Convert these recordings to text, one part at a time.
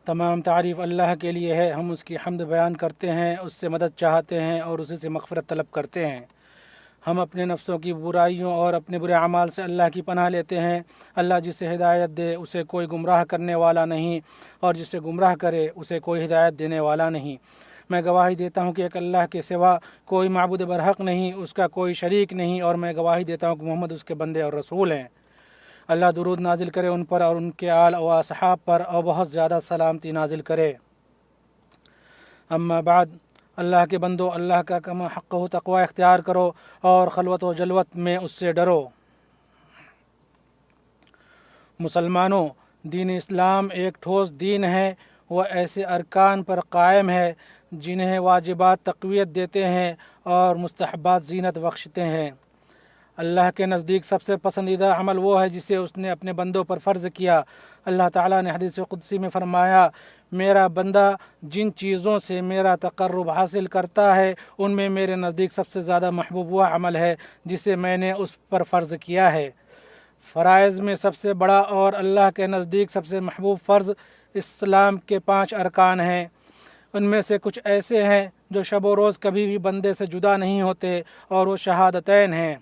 تمام تعریف اللہ کے لیے ہے، ہم اس کی حمد بیان کرتے ہیں، اس سے مدد چاہتے ہیں اور اسی سے مغفرت طلب کرتے ہیں۔ ہم اپنے نفسوں کی برائیوں اور اپنے برے اعمال سے اللہ کی پناہ لیتے ہیں۔ اللہ جسے ہدایت دے اسے کوئی گمراہ کرنے والا نہیں، اور جسے گمراہ کرے اسے کوئی ہدایت دینے والا نہیں۔ میں گواہی دیتا ہوں کہ ایک اللہ کے سوا کوئی معبود برحق نہیں، اس کا کوئی شریک نہیں، اور میں گواہی دیتا ہوں کہ محمد اس کے بندے اور رسول ہیں۔ اللہ درود نازل کرے ان پر اور ان کے آل و اصحاب پر، اور بہت زیادہ سلامتی نازل کرے۔ اما بعد، اللہ کے بندو، اللہ کا کما حق و تقوی اختیار کرو اور خلوت و جلوت میں اس سے ڈرو۔ مسلمانوں، دین اسلام ایک ٹھوس دین ہے۔ وہ ایسے ارکان پر قائم ہے جنہیں واجبات تقویت دیتے ہیں اور مستحبات زینت بخشتے ہیں۔ اللہ کے نزدیک سب سے پسندیدہ عمل وہ ہے جسے اس نے اپنے بندوں پر فرض کیا۔ اللہ تعالیٰ نے حدیث قدسی میں فرمایا، میرا بندہ جن چیزوں سے میرا تقرب حاصل کرتا ہے ان میں میرے نزدیک سب سے زیادہ محبوب وہ عمل ہے جسے میں نے اس پر فرض کیا ہے۔ فرائض میں سب سے بڑا اور اللہ کے نزدیک سب سے محبوب فرض اسلام کے 5 ارکان ہیں۔ ان میں سے کچھ ایسے ہیں جو شب و روز کبھی بھی بندے سے جدا نہیں ہوتے، اور وہ شہادتین ہیں۔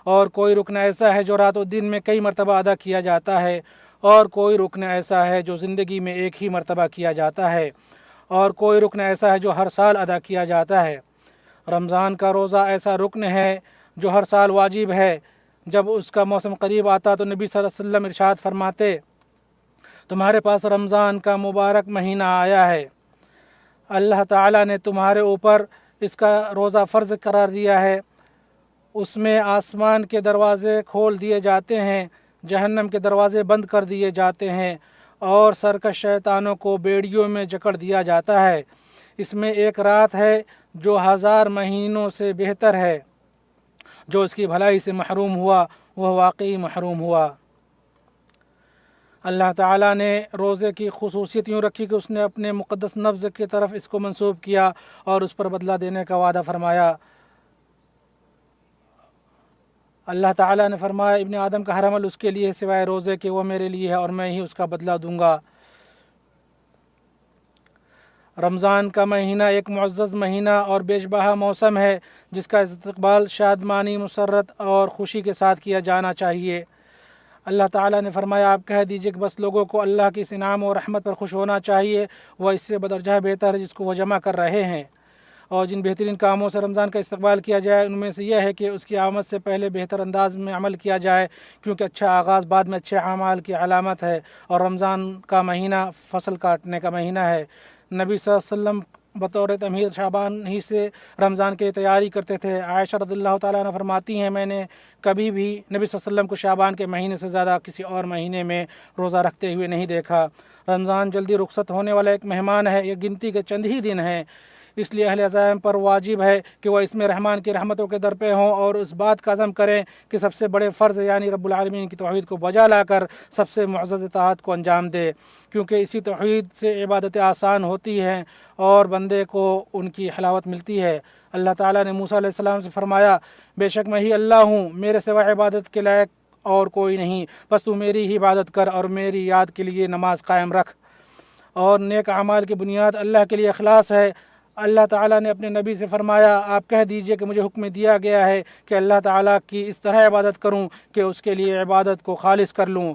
اور کوئی رکن ایسا ہے جو رات و دن میں کئی مرتبہ ادا کیا جاتا ہے، اور کوئی رکن ایسا ہے جو زندگی میں ایک ہی مرتبہ کیا جاتا ہے، اور کوئی رکن ایسا ہے جو ہر سال ادا کیا جاتا ہے۔ رمضان کا روزہ ایسا رکن ہے جو ہر سال واجب ہے۔ جب اس کا موسم قریب آتا تو نبی صلی اللہ علیہ وسلم ارشاد فرماتے، تمہارے پاس رمضان کا مبارک مہینہ آیا ہے، اللہ تعالیٰ نے تمہارے اوپر اس کا روزہ فرض قرار دیا ہے۔ اس میں آسمان کے دروازے کھول دیے جاتے ہیں، جہنم کے دروازے بند کر دیے جاتے ہیں، اور سرکش شیطانوں کو بیڑیوں میں جکڑ دیا جاتا ہے۔ اس میں ایک رات ہے جو 1000 مہینوں سے بہتر ہے۔ جو اس کی بھلائی سے محروم ہوا وہ واقعی محروم ہوا۔ اللہ تعالیٰ نے روزے کی خصوصیت یوں رکھی کہ اس نے اپنے مقدس نفس کی طرف اس کو منسوب کیا اور اس پر بدلہ دینے کا وعدہ فرمایا۔ اللہ تعالیٰ نے فرمایا، ابن آدم کا ہر عمل اس کے لیے سوائے روزے کے، وہ میرے لیے ہے اور میں ہی اس کا بدلہ دوں گا۔ رمضان کا مہینہ ایک معزز مہینہ اور بیش بہا موسم ہے جس کا استقبال شادمانی، مسرت اور خوشی کے ساتھ کیا جانا چاہیے۔ اللہ تعالیٰ نے فرمایا، آپ کہہ دیجئے کہ بس لوگوں کو اللہ کی اس انعام اور رحمت پر خوش ہونا چاہیے، وہ اس سے بدرجہ بہتر ہے جس کو وہ جمع کر رہے ہیں۔ اور جن بہترین کاموں سے رمضان کا استقبال کیا جائے ان میں سے یہ ہے کہ اس کی آمد سے پہلے بہتر انداز میں عمل کیا جائے، کیونکہ اچھا آغاز بعد میں اچھے اعمال کی علامت ہے۔ اور رمضان کا مہینہ فصل کاٹنے کا مہینہ ہے۔ نبی صلی اللہ علیہ وسلم بطور تمہید شعبان ہی سے رمضان کی تیاری کرتے تھے۔ عائشہ رضی اللہ تعالیٰ عنہ فرماتی ہیں، میں نے کبھی بھی نبی صلی اللہ علیہ وسلم کو شعبان کے مہینے سے زیادہ کسی اور مہینے میں روزہ رکھتے ہوئے نہیں دیکھا۔ رمضان جلدی رخصت ہونے والا ایک مہمان ہے، یہ گنتی کے چند ہی دن ہیں، اس لیے اہل عزائم پر واجب ہے کہ وہ اس میں رحمان کی رحمتوں کے در پہ ہوں اور اس بات کا عزم کریں کہ سب سے بڑے فرض یعنی رب العالمین کی توحید کو بجا لا کر سب سے معزز اطاعت کو انجام دے، کیونکہ اسی توحید سے عبادتیں آسان ہوتی ہیں اور بندے کو ان کی حلاوت ملتی ہے۔ اللہ تعالیٰ نے موسیٰ علیہ السلام سے فرمایا، بے شک میں ہی اللہ ہوں، میرے سوا عبادت کے لائق اور کوئی نہیں، بس تو میری ہی عبادت کر اور میری یاد کے لیے نماز قائم رکھ۔ اور نیک اعمال کی بنیاد اللہ کے لیے اخلاص ہے۔ اللہ تعالیٰ نے اپنے نبی سے فرمایا، آپ کہہ دیجئے کہ مجھے حکم دیا گیا ہے کہ اللہ تعالیٰ کی اس طرح عبادت کروں کہ اس کے لیے عبادت کو خالص کر لوں۔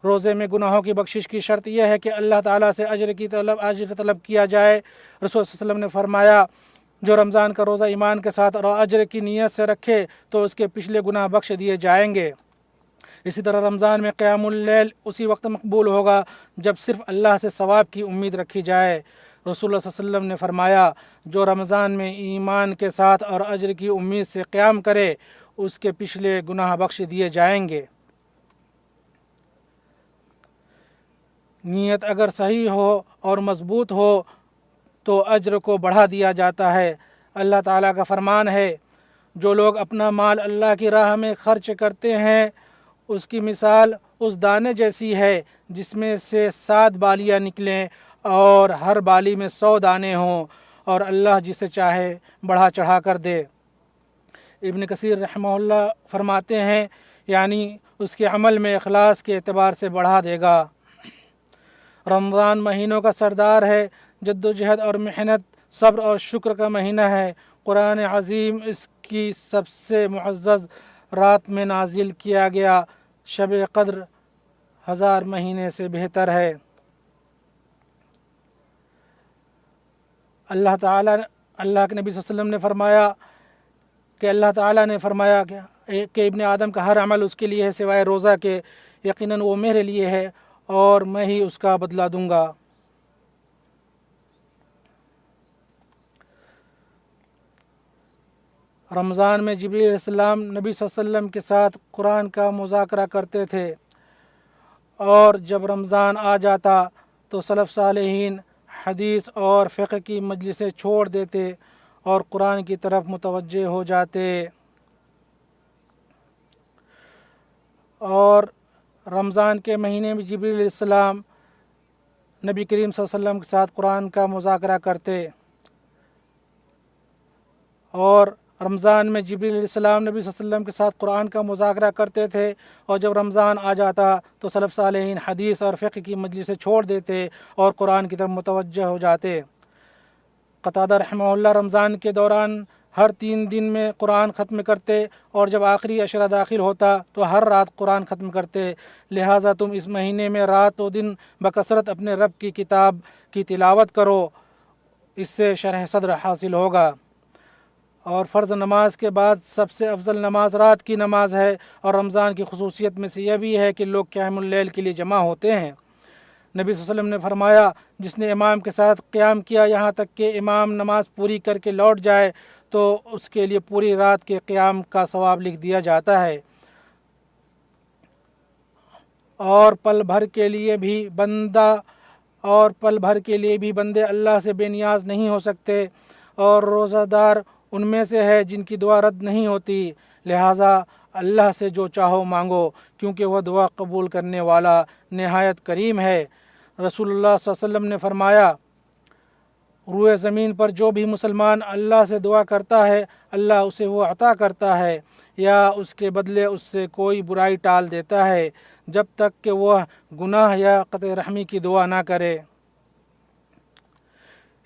روزے میں گناہوں کی بخشش کی شرط یہ ہے کہ اللہ تعالیٰ سے اجر طلب کیا جائے۔ رسول صلی اللہ علیہ وسلم نے فرمایا، جو رمضان کا روزہ ایمان کے ساتھ اور اجر کی نیت سے رکھے تو اس کے پچھلے گناہ بخش دیے جائیں گے۔ اسی طرح رمضان میں قیام اللیل اسی وقت مقبول ہوگا جب صرف اللہ سے ثواب کی امید رکھی جائے۔ رسول اللہ صلی اللہ علیہ وسلم نے فرمایا، جو رمضان میں ایمان کے ساتھ اور اجر کی امید سے قیام کرے اس کے پچھلے گناہ بخش دیے جائیں گے۔ نیت اگر صحیح ہو اور مضبوط ہو تو اجر کو بڑھا دیا جاتا ہے۔ اللہ تعالیٰ کا فرمان ہے، جو لوگ اپنا مال اللہ کی راہ میں خرچ کرتے ہیں اس کی مثال اس دانے جیسی ہے جس میں سے 7 بالیاں نکلیں اور ہر بالی میں 100 دانے ہوں، اور اللہ جسے چاہے بڑھا چڑھا کر دے۔ ابن کثیر رحمہ اللہ فرماتے ہیں، یعنی اس کے عمل میں اخلاص کے اعتبار سے بڑھا دے گا۔ رمضان مہینوں کا سردار ہے، جد و جہد اور محنت، صبر اور شکر کا مہینہ ہے۔ قرآن عظیم اس کی سب سے معزز رات میں نازل کیا گیا۔ شب قدر 1000 مہینے سے بہتر ہے۔ اللہ کے نبی صلی اللہ علیہ وسلم نے فرمایا کہ اللہ تعالیٰ نے فرمایا کہ ابن آدم کا ہر عمل اس کے لیے ہے سوائے روزہ کے، یقیناً وہ میرے لیے ہے اور میں ہی اس کا بدلہ دوں گا۔ رمضان میں جبریل علیہ السلام نبی صلی اللہ علیہ وسلم کے ساتھ قرآن کا مذاکرہ کرتے تھے، اور جب رمضان آ جاتا تو سلف صالحین حدیث اور فقہ کی مجلسیں چھوڑ دیتے اور قرآن کی طرف متوجہ ہو جاتے۔ اور رمضان کے مہینے میں جبریل علیہ السلام نبی کریم صلی اللہ علیہ وسلم کے ساتھ قرآن کا مذاکرہ کرتے، اور رمضان میں جبریل علیہ السلام نبی صلی اللہ علیہ وسلم کے ساتھ قرآن کا مذاکرہ کرتے تھے، اور جب رمضان آ جاتا تو سلف صالحین حدیث اور فقہ کی مجلسیں چھوڑ دیتے اور قرآن کی طرف متوجہ ہو جاتے۔ قتادہ رحمہ اللہ رمضان کے دوران ہر 3 دن میں قرآن ختم کرتے، اور جب آخری عشرہ داخل ہوتا تو ہر رات قرآن ختم کرتے۔ لہٰذا تم اس مہینے میں رات و دن بکثرت اپنے رب کی کتاب کی تلاوت کرو، اس سے شرح صدر حاصل ہوگا۔ اور فرض نماز کے بعد سب سے افضل نماز رات کی نماز ہے، اور رمضان کی خصوصیت میں سے یہ بھی ہے کہ لوگ قیام اللیل کے لیے جمع ہوتے ہیں۔ نبی صلی اللہ علیہ وسلم نے فرمایا، جس نے امام کے ساتھ قیام کیا یہاں تک کہ امام نماز پوری کر کے لوٹ جائے تو اس کے لیے پوری رات کے قیام کا ثواب لکھ دیا جاتا ہے۔ اور پل بھر کے لیے بھی بندے اللہ سے بے نیاز نہیں ہو سکتے، اور روزہ دار ان میں سے ہے جن کی دعا رد نہیں ہوتی۔ لہٰذا اللہ سے جو چاہو مانگو، کیونکہ وہ دعا قبول کرنے والا نہایت کریم ہے۔ رسول اللہ صلی اللہ علیہ وسلم نے فرمایا، روئے زمین پر جو بھی مسلمان اللہ سے دعا کرتا ہے اللہ اسے وہ عطا کرتا ہے، یا اس کے بدلے اس سے کوئی برائی ٹال دیتا ہے، جب تک کہ وہ گناہ یا قطع رحمی کی دعا نہ کرے۔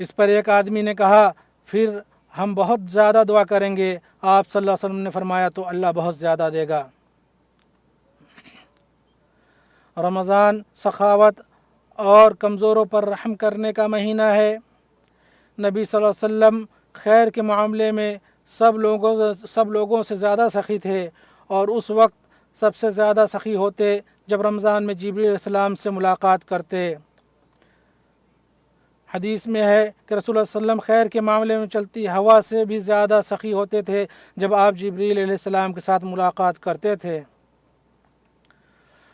اس پر ایک آدمی نے کہا، پھر ہم بہت زیادہ دعا کریں گے۔ آپ صلی اللہ علیہ وسلم نے فرمایا، تو اللہ بہت زیادہ دے گا۔ رمضان سخاوت اور کمزوروں پر رحم کرنے کا مہینہ ہے۔ نبی صلی اللہ علیہ وسلم خیر کے معاملے میں سب لوگوں سے زیادہ سخی تھے، اور اس وقت سب سے زیادہ سخی ہوتے جب رمضان میں جبریل علیہ السلام سے ملاقات کرتے۔ حدیث میں ہے کہ رسول اللہ صلی اللہ علیہ وسلم خیر کے معاملے میں چلتی ہوا سے بھی زیادہ سخی ہوتے تھے جب آپ جبریل علیہ السلام کے ساتھ ملاقات کرتے تھے۔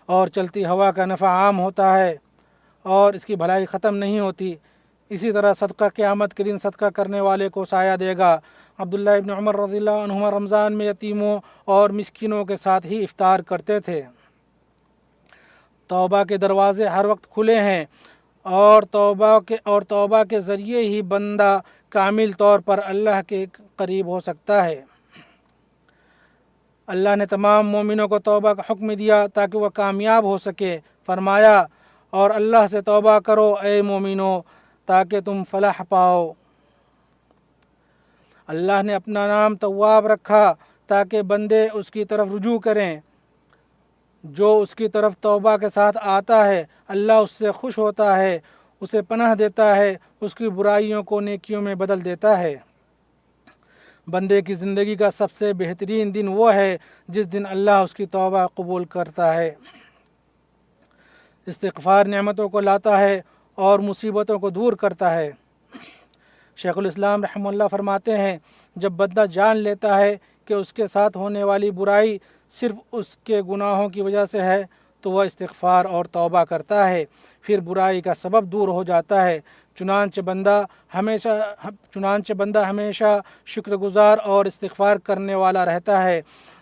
اور چلتی ہوا کا نفع عام ہوتا ہے اور اس کی بھلائی ختم نہیں ہوتی۔ اسی طرح صدقہ قیامت کے دن صدقہ کرنے والے کو سایہ دے گا۔ عبداللہ ابن عمر رضی اللہ عنہما رمضان میں یتیموں اور مسکینوں کے ساتھ ہی افطار کرتے تھے۔ توبہ کے دروازے ہر وقت کھلے ہیں، اور توبہ کے ذریعے ہی بندہ کامل طور پر اللہ کے قریب ہو سکتا ہے۔ اللہ نے تمام مومنوں کو توبہ کا حکم دیا تاکہ وہ کامیاب ہو سکے۔ فرمایا، اور اللہ سے توبہ کرو اے مومنو تاکہ تم فلاح پاؤ۔ اللہ نے اپنا نام تواب رکھا تاکہ بندے اس کی طرف رجوع کریں۔ جو اس کی طرف توبہ کے ساتھ آتا ہے اللہ اس سے خوش ہوتا ہے، اسے پناہ دیتا ہے، اس کی برائیوں کو نیکیوں میں بدل دیتا ہے۔ بندے کی زندگی کا سب سے بہترین دن وہ ہے جس دن اللہ اس کی توبہ قبول کرتا ہے۔ استغفار نعمتوں کو لاتا ہے اور مصیبتوں کو دور کرتا ہے۔ شیخ الاسلام رحمہ اللہ فرماتے ہیں، جب بندہ جان لیتا ہے کہ اس کے ساتھ ہونے والی برائی صرف اس کے گناہوں کی وجہ سے ہے تو وہ استغفار اور توبہ کرتا ہے، پھر برائی کا سبب دور ہو جاتا ہے۔ چنانچہ بندہ ہمیشہ شکر گزار اور استغفار کرنے والا رہتا ہے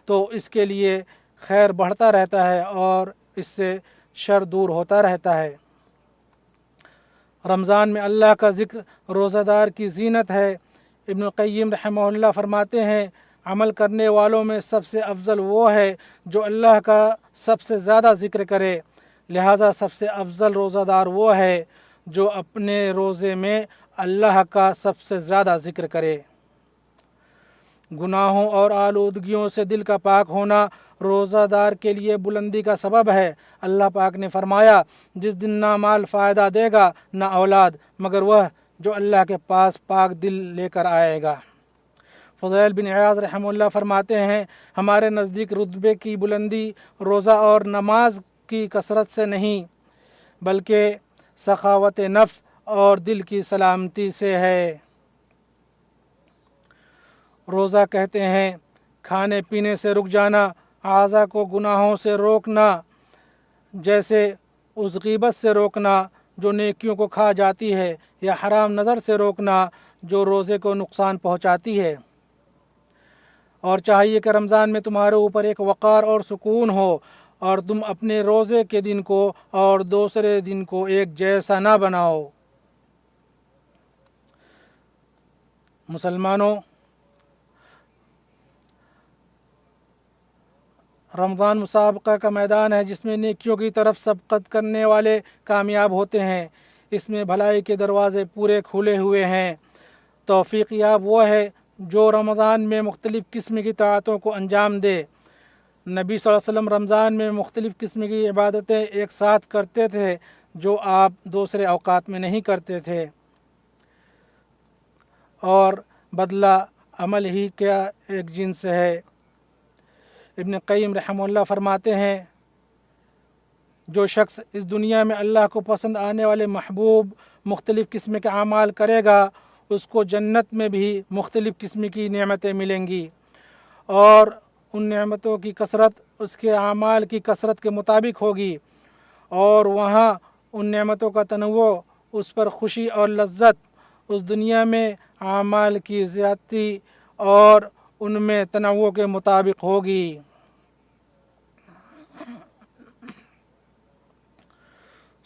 تو اس کے لیے خیر بڑھتا رہتا ہے اور اس سے شر دور ہوتا رہتا ہے۔ رمضان میں اللہ کا ذکر روزہ دار کی زینت ہے۔ ابن القیم رحمہ اللہ فرماتے ہیں، عمل کرنے والوں میں سب سے افضل وہ ہے جو اللہ کا سب سے زیادہ ذکر کرے۔ لہذا سب سے افضل روزہ دار وہ ہے جو اپنے روزے میں اللہ کا سب سے زیادہ ذکر کرے۔ گناہوں اور آلودگیوں سے دل کا پاک ہونا روزہ دار کے لیے بلندی کا سبب ہے۔ اللہ پاک نے فرمایا، جس دن نہ مال فائدہ دے گا نہ اولاد، مگر وہ جو اللہ کے پاس پاک دل لے کر آئے گا۔ فضیل بن عیاض رحمہ اللہ فرماتے ہیں، ہمارے نزدیک رتبے کی بلندی روزہ اور نماز کی کثرت سے نہیں بلکہ سخاوت نفس اور دل کی سلامتی سے ہے۔ روزہ کہتے ہیں کھانے پینے سے رک جانا، اعضاء کو گناہوں سے روکنا، جیسے اس غیبت سے روکنا جو نیکیوں کو کھا جاتی ہے، یا حرام نظر سے روکنا جو روزے کو نقصان پہنچاتی ہے۔ اور چاہیے کہ رمضان میں تمہارے اوپر ایک وقار اور سکون ہو، اور تم اپنے روزے کے دن کو اور دوسرے دن کو ایک جیسا نہ بناؤ۔ مسلمانوں، رمضان مسابقہ کا میدان ہے جس میں نیکیوں کی طرف سبقت کرنے والے کامیاب ہوتے ہیں۔ اس میں بھلائی کے دروازے پورے کھلے ہوئے ہیں۔ توفیق یاب وہ ہے جو رمضان میں مختلف قسم کی طاعتوں کو انجام دے۔ نبی صلی اللہ علیہ وسلم رمضان میں مختلف قسم کی عبادتیں ایک ساتھ کرتے تھے جو آپ دوسرے اوقات میں نہیں کرتے تھے، اور بدلہ عمل ہی کا ایک جنس ہے۔ ابن قیم رحمہ اللہ فرماتے ہیں، جو شخص اس دنیا میں اللہ کو پسند آنے والے محبوب مختلف قسم کے اعمال کرے گا، اس کو جنت میں بھی مختلف قسم کی نعمتیں ملیں گی، اور ان نعمتوں کی کثرت اس کے اعمال کی کثرت کے مطابق ہوگی، اور وہاں ان نعمتوں کا تنوع اس پر خوشی اور لذت اس دنیا میں اعمال کی زیادتی اور ان میں تنوع کے مطابق ہوگی۔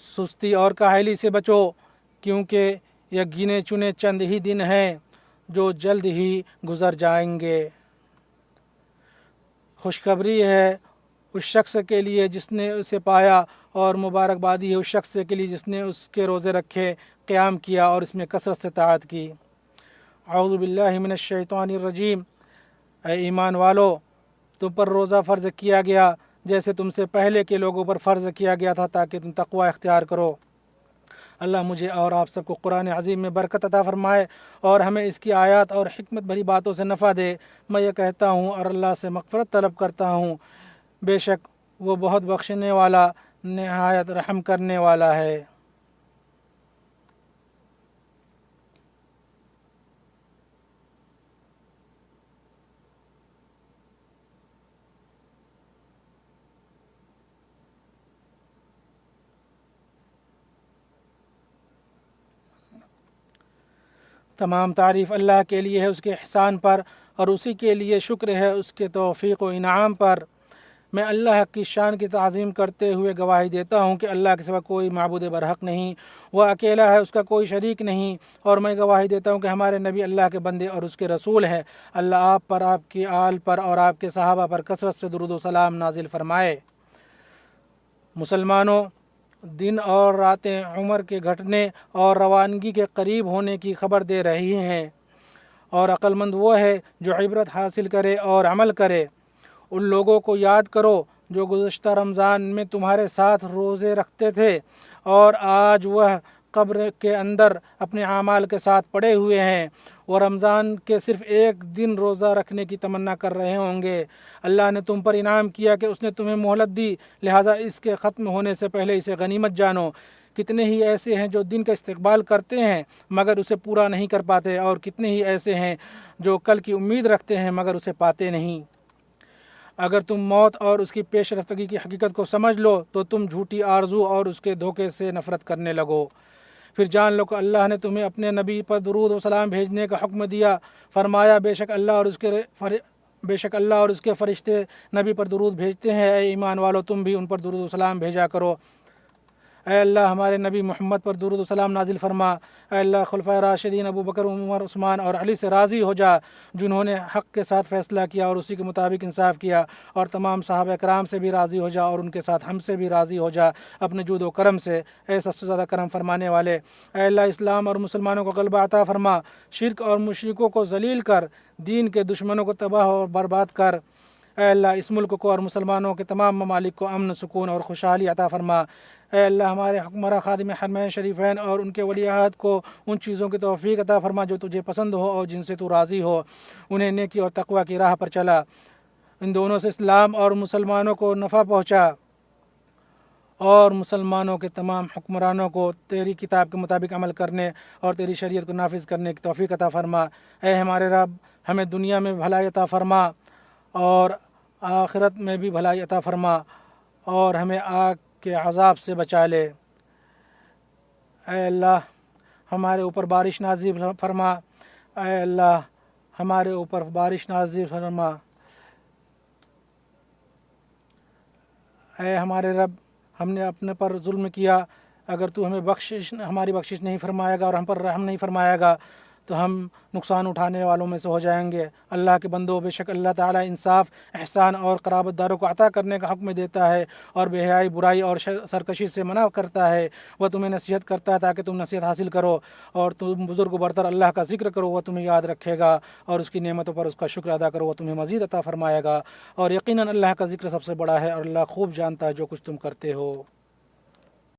سستی اور کاہلی سے بچو، کیونکہ یہ گنے چنے چند ہی دن ہیں جو جلد ہی گزر جائیں گے۔ خوشخبری ہے اس شخص کے لیے جس نے اسے پایا، اور مبارکبادی ہے اس شخص کے لیے جس نے اس کے روزے رکھے، قیام کیا اور اس میں کثرت سے طاعت کی۔ اعوذ باللہ من الشیطان الرجیم۔ اے ایمان والو، تم پر روزہ فرض کیا گیا جیسے تم سے پہلے کے لوگوں پر فرض کیا گیا تھا، تاکہ تم تقوی اختیار کرو۔ اللہ مجھے اور آپ سب کو قرآن عظیم میں برکت عطا فرمائے اور ہمیں اس کی آیات اور حکمت بھری باتوں سے نفع دے۔ میں یہ کہتا ہوں اور اللہ سے مغفرت طلب کرتا ہوں، بے شک وہ بہت بخشنے والا، نہایت رحم کرنے والا ہے۔ تمام تعریف اللہ کے لیے ہے، اس کے احسان پر، اور اسی کے لیے شکر ہے اس کے توفیق و انعام پر۔ میں اللہ کی شان کی تعظیم کرتے ہوئے گواہی دیتا ہوں کہ اللہ کے سوا کوئی معبود برحق نہیں، وہ اکیلا ہے، اس کا کوئی شریک نہیں، اور میں گواہی دیتا ہوں کہ ہمارے نبی اللہ کے بندے اور اس کے رسول ہیں۔ اللہ آپ پر، آپ کی آل پر اور آپ کے صحابہ پر کثرت سے درود و سلام نازل فرمائے۔ مسلمانوں، دن اور راتیں عمر کے گھٹنے اور روانگی کے قریب ہونے کی خبر دے رہی ہیں، اور عقل مند وہ ہے جو عبرت حاصل کرے اور عمل کرے۔ ان لوگوں کو یاد کرو جو گزشتہ رمضان میں تمہارے ساتھ روزے رکھتے تھے، اور آج وہ قبر کے اندر اپنے اعمال کے ساتھ پڑے ہوئے ہیں، وہ رمضان کے صرف ایک دن روزہ رکھنے کی تمنا کر رہے ہوں گے۔ اللہ نے تم پر انعام کیا کہ اس نے تمہیں مہلت دی، لہذا اس کے ختم ہونے سے پہلے اسے غنیمت جانو۔ کتنے ہی ایسے ہیں جو دن کا استقبال کرتے ہیں مگر اسے پورا نہیں کر پاتے، اور کتنے ہی ایسے ہیں جو کل کی امید رکھتے ہیں مگر اسے پاتے نہیں۔ اگر تم موت اور اس کی پیش رفتگی کی حقیقت کو سمجھ لو تو تم جھوٹی آرزو اور اس کے دھوکے سے نفرت کرنے لگو۔ پھر جان لو کہ اللہ نے تمہیں اپنے نبی پر درود و سلام بھیجنے کا حکم دیا۔ فرمایا، بے شک اللہ اور اس کے فرشتے نبی پر درود بھیجتے ہیں۔ اے ایمان والو، تم بھی ان پر درود و سلام بھیجا کرو۔ اے اللہ ہمارے نبی محمد پر درود و سلام نازل فرما۔ اے اللہ خلفائے راشدین ابو بکر، عمر، عثمان اور علی سے راضی ہو جا جنہوں نے حق کے ساتھ فیصلہ کیا اور اسی کے مطابق انصاف کیا، اور تمام صحابہ کرام سے بھی راضی ہو جا اور ان کے ساتھ ہم سے بھی راضی ہو جا اپنے جود و کرم سے، اے سب سے زیادہ کرم فرمانے والے۔ اے اللہ اسلام اور مسلمانوں کو غلبہ عطا فرما، شرک اور مشرکوں کو ذلیل کر، دین کے دشمنوں کو تباہ اور برباد کر۔ اے اللہ اس ملک کو اور مسلمانوں کے تمام ممالک کو امن، سکون اور خوشحالی عطا فرما۔ اے اللہ ہمارے حکمراں خادم حرمین شریفین اور ان کے ولی عہد کو ان چیزوں کی توفیق عطا فرما جو تجھے پسند ہو اور جن سے تو راضی ہو، انہیں نیکی اور تقوی کی راہ پر چلا، ان دونوں سے اسلام اور مسلمانوں کو نفع پہنچا، اور مسلمانوں کے تمام حکمرانوں کو تیری کتاب کے مطابق عمل کرنے اور تیری شریعت کو نافذ کرنے کی توفیق عطا فرما۔ اے ہمارے رب ہمیں دنیا میں بھلائی عطا فرما اور آخرت میں بھی بھلائی عطا فرما، اور ہمیں آگ کے عذاب سے بچا لے۔ اے اللہ ہمارے اوپر بارش نازل فرما، اے اللہ ہمارے اوپر بارش نازل فرما۔ اے ہمارے رب ہم نے اپنے پر ظلم کیا، اگر تو ہمیں ہماری بخشش نہیں فرمائے گا اور ہم پر رحم نہیں فرمائے گا تو ہم نقصان اٹھانے والوں میں سے ہو جائیں گے۔ اللہ کے بندو، بے شک اللہ تعالیٰ انصاف، احسان اور قرابت داروں کو عطا کرنے کا حکم دیتا ہے اور بے حیائی، برائی اور سرکشی سے منع کرتا ہے۔ وہ تمہیں نصیحت کرتا ہے تاکہ تم نصیحت حاصل کرو، اور تم بزرگ و برتر اللہ کا ذکر کرو، وہ تمہیں یاد رکھے گا، اور اس کی نعمتوں پر اس کا شکر ادا کرو، وہ تمہیں مزید عطا فرمائے گا۔ اور یقیناً اللہ کا ذکر سب سے بڑا ہے اور اللہ خوب جانتا ہے جو کچھ تم کرتے ہو۔